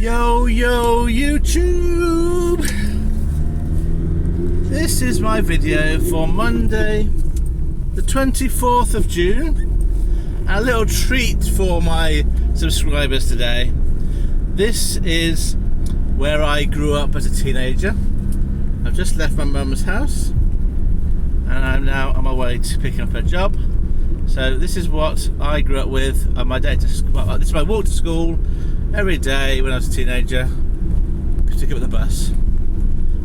Yo YouTube! This is my video for Monday the 24th of June. A little treat for my subscribers today. This is where I grew up as a teenager. I've just left my mum's house and I'm now on my way to picking up a job. So this is what I grew up with on my day to school. Well, this is my walk to school every day when I was a teenager, to get with the bus.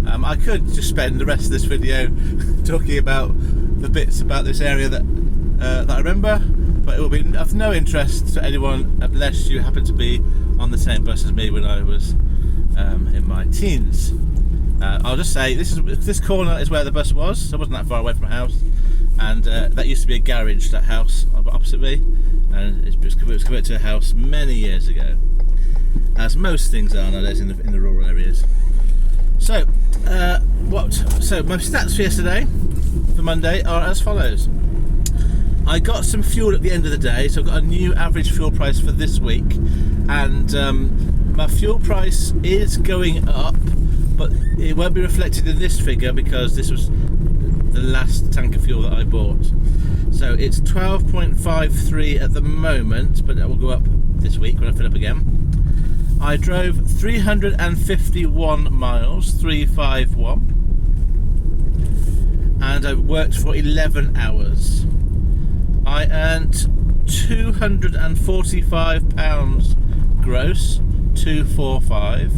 I could just spend the rest of this video talking about the bits about this area that I remember, but it will be of no interest to anyone unless you happen to be on the same bus as me when I was in my teens. I'll just say this corner is where the bus was, so it wasn't that far away from my house, and that used to be a garage, that house opposite me, and it was converted to a house many years ago, as most things are nowadays in the rural areas. So my stats for yesterday, for Monday, are as follows. I got some fuel at the end of the day, so I've got a new average fuel price for this week, and my fuel price is going up, but it won't be reflected in this figure because this was the last tank of fuel that I bought. So it's 12.53 at the moment, but that will go up this week when I fill up again. I drove 351 miles, 351, and I worked for 11 hours. I earned £245 gross, 245.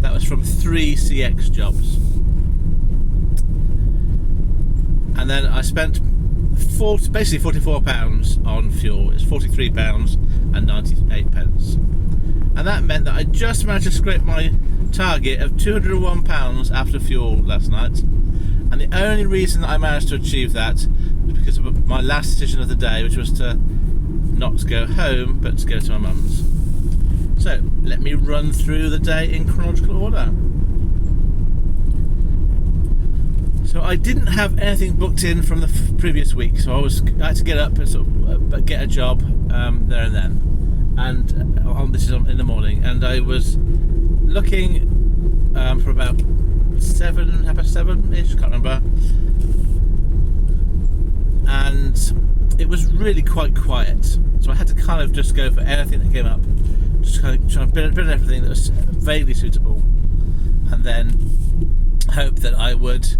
That was from 3 CX jobs. And then I spent basically £44 on fuel. It's £43.98. And that meant that I just managed to scrape my target of £201 after fuel last night. And the only reason that I managed to achieve that was because of my last decision of the day, which was to not go home, but to go to my mum's. So, let me run through the day in chronological order. So I didn't have anything booked in from the previous week, so I had to get up and sort of get a job there and then. And this is in the morning, and I was looking for about 7:30-ish, can't remember, and it was really quite quiet, so I had to kind of just go for anything that came up, just kind of try and bid on everything that was vaguely suitable, and then hope that I would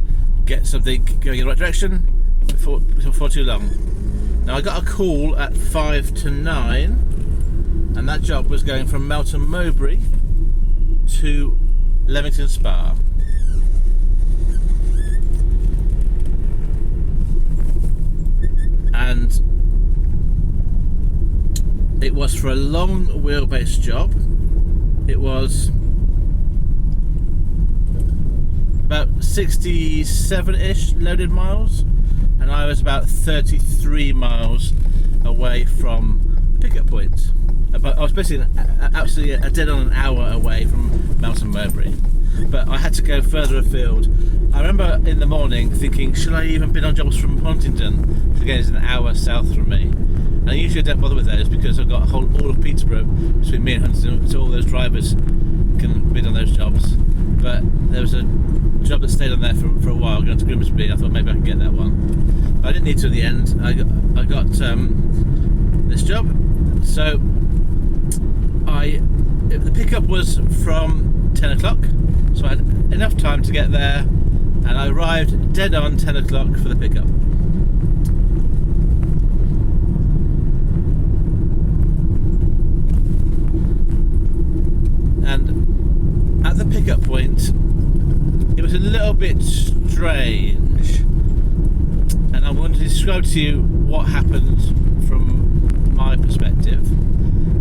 get something going in the right direction before too long. Now I got a call at 5 to 9, and that job was going from Melton Mowbray to Leamington Spa. And it was for a long wheelbase job. It was about 67-ish loaded miles, and I was about 33 miles away from the pickup point. But I was basically absolutely a dead on an hour away from Melton Mowbray, but I had to go further afield. I remember in the morning thinking, should I even bid on jobs from Huntingdon, which again is an hour south from me? And I usually don't bother with those because I've got all of Peterborough between me and Huntingdon, so all those drivers can bid on those jobs. But there was a job that stayed on there for a while, going to Grimsby. I thought maybe I could get that one, but I didn't need to in the end. I got this job. So the pickup was from 10 o'clock, so I had enough time to get there, and I arrived dead on 10 o'clock for the pickup. And at the pickup point, it was a little bit strange, and I'm going to describe to you what happened from my perspective.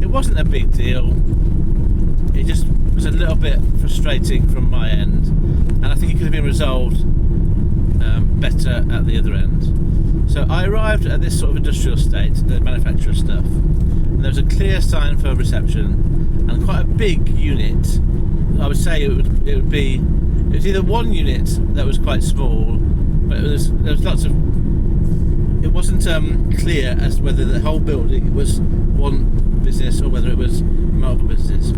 It wasn't a big deal, it just was a little bit frustrating from my end, and I think it could have been resolved better at the other end. So I arrived at this sort of industrial estate, the manufacturer stuff, and there was a clear sign for reception and quite a big unit. I would say it was either one unit that was quite small, but there was lots of. It wasn't clear as to whether the whole building was one business or whether it was multiple businesses.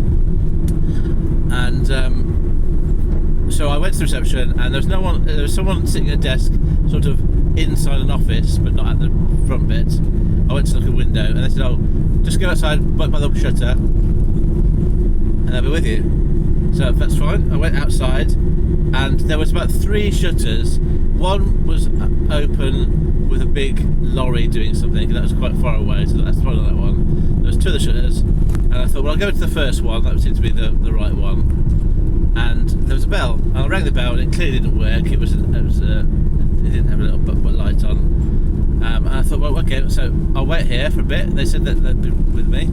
went to the reception, and there was no one. There was someone sitting at a desk, sort of inside an office, but not at the front bit. I went to look at a window, and they said, "Oh, just go outside, work by the shutter, and they'll be with you." So that's fine. I went outside, and there was about 3 shutters. One was open with a big lorry doing something, and that was quite far away, so that's probably not that one. There was 2 of the shutters, and I thought, well, I'll go to the first one. That seemed to be the right one. And there was a bell, and I rang the bell, and it clearly didn't work. It didn't have a little light on. And I thought, well, okay, so I'll wait here for a bit. They said that they'd be with me.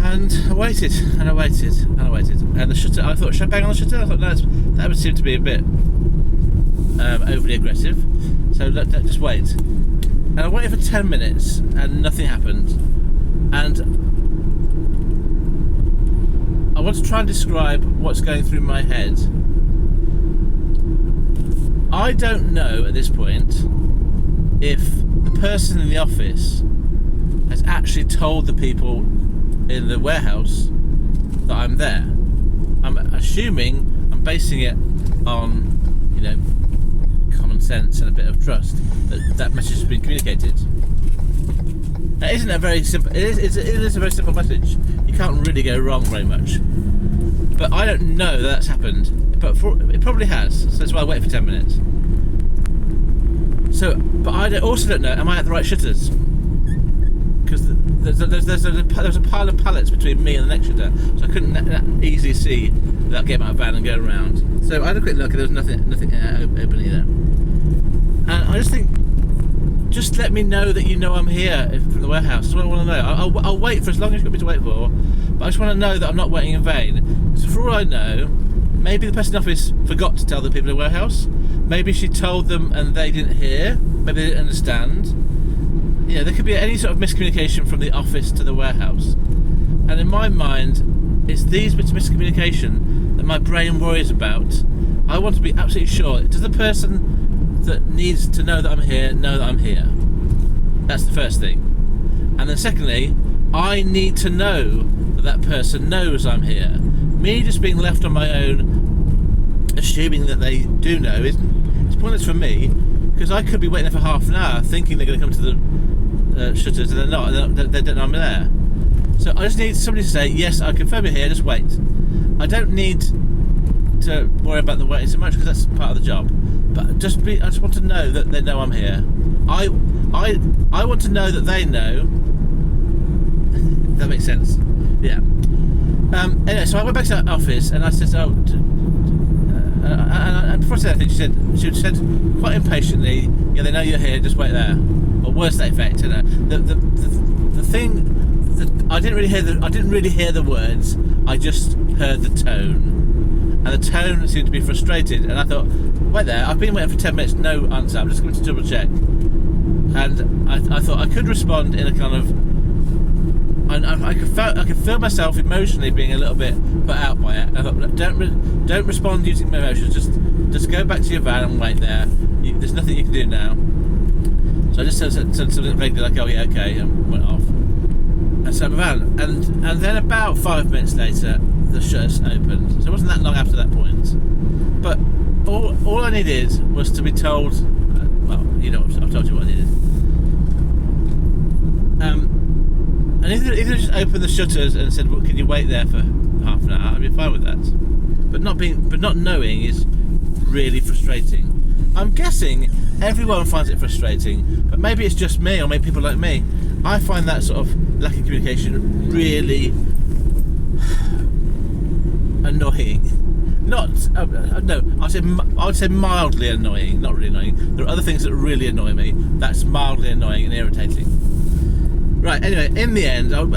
And I waited, and I waited, and I waited. And the shutter, I thought, should I bang on the shutter? I thought, no, that would seem to be a bit overly aggressive. So just wait. And I waited for 10 minutes, and nothing happened. And I want to try and describe what's going through my head. I don't know at this point if the person in the office has actually told the people in the warehouse that I'm there. I'm assuming, I'm basing it on, common sense and a bit of trust that message has been communicated. Now, isn't a very simple? It is a very simple message. You can't really go wrong very much. But I don't know that's happened. But it probably has. So that's why I waited for 10 minutes. So, but I also don't know. Am I at the right shutters? Because there's a pile of pallets between me and the next shutter, so I couldn't easily see without getting out of the van and going around. So I had a quick look, and there was nothing open either. And I just think, just let me know that you know I'm here from the warehouse. That's what I want to know. I'll wait for as long as you've got me to wait for, but I just want to know that I'm not waiting in vain. So for all I know, maybe the person in the office forgot to tell the people in the warehouse. Maybe she told them and they didn't hear. Maybe they didn't understand. There could be any sort of miscommunication from the office to the warehouse. And in my mind, it's these bits of miscommunication that my brain worries about. I want to be absolutely sure. Does the person that needs to know that I'm here know that I'm here? That's the first thing. And then secondly, I need to know that person knows I'm here. Me just being left on my own, assuming that they do know, it's pointless for me, because I could be waiting there for half an hour thinking they're going to come to the shutters, and they're not. They don't know I'm there. So I just need somebody to say, yes, I confirm you're here, just wait. I don't need to worry about the waiting so much, because that's part of the job. But I just want to know that they know I'm here. I want to know that they know. That makes sense. Yeah. Anyway, so I went back to that office, and I said, and before I said anything, she said quite impatiently, "Yeah, they know you're here. Just wait there." Or words to that effect. The thing that I didn't really hear the words. I just heard the tone, and the tone seemed to be frustrated. And I thought, wait there. I've been waiting for 10 minutes, no answer. I'm just going to double check. And I thought I could respond in a kind of. I could feel myself emotionally being a little bit put out by it. I thought, don't respond using my emotions. Just go back to your van and wait there. There's nothing you can do now. So I just said something vaguely like, "Oh yeah, okay," and went off. And sat in my van, and then about 5 minutes later, the shutters opened. So it wasn't that long after that point. But all I needed was to be told. Well, I've told you what I needed. And either just opened the shutters and said, "Well, can you wait there for half an hour?" I'd be fine with that. But not knowing is really frustrating. I'm guessing everyone finds it frustrating, but maybe it's just me, or maybe people like me. I find that sort of lack of communication really annoying. Not no, I'd say mildly annoying, not really annoying. There are other things that really annoy me. That's mildly annoying and irritating. Right. Anyway, in the end, and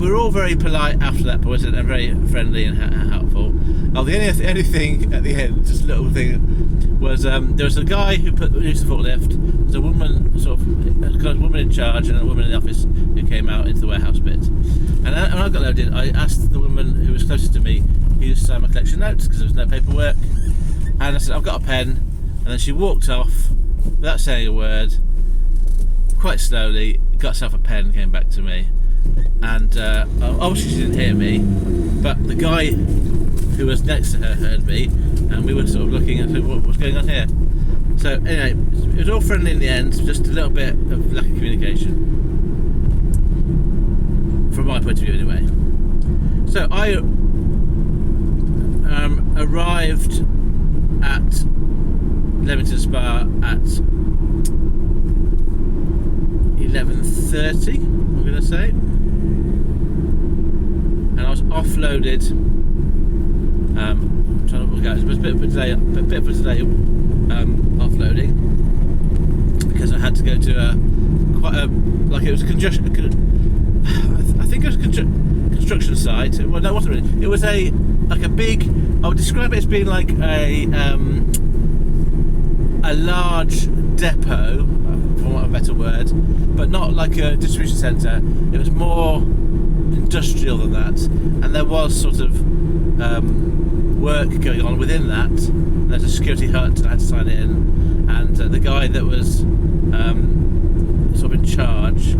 we're all very polite after that point, and very friendly and helpful. Oh, the only thing at the end, just a little thing, was there was a guy who used the forklift. There's a woman, a woman in charge, and a woman in the office who came out into the warehouse bit. And when I got loaded, I asked the woman who was closest to me, who used to sign my collection notes because there was no paperwork, and I said, "I've got a pen," and then she walked off without saying a word. Quite slowly, got herself a pen, came back to me, and obviously she didn't hear me, but the guy who was next to her heard me, and we were sort of looking at what was going on here. So anyway, it was all friendly in the end, just a little bit of lack of communication, from my point of view anyway. So I arrived at Leamington Spa at 11:30, I'm going to say, and I was offloaded. I'm trying to work out. It was a bit of a delay offloading, because I had to go to it was a I think it was a construction site. Well, no, it wasn't really. It was a big. I would describe it as being like a large depot, for want of a better word, but not like a distribution centre. It was more industrial than that, and there was sort of work going on within that. There's a security hut, and I had to sign in, and the guy that was sort of in charge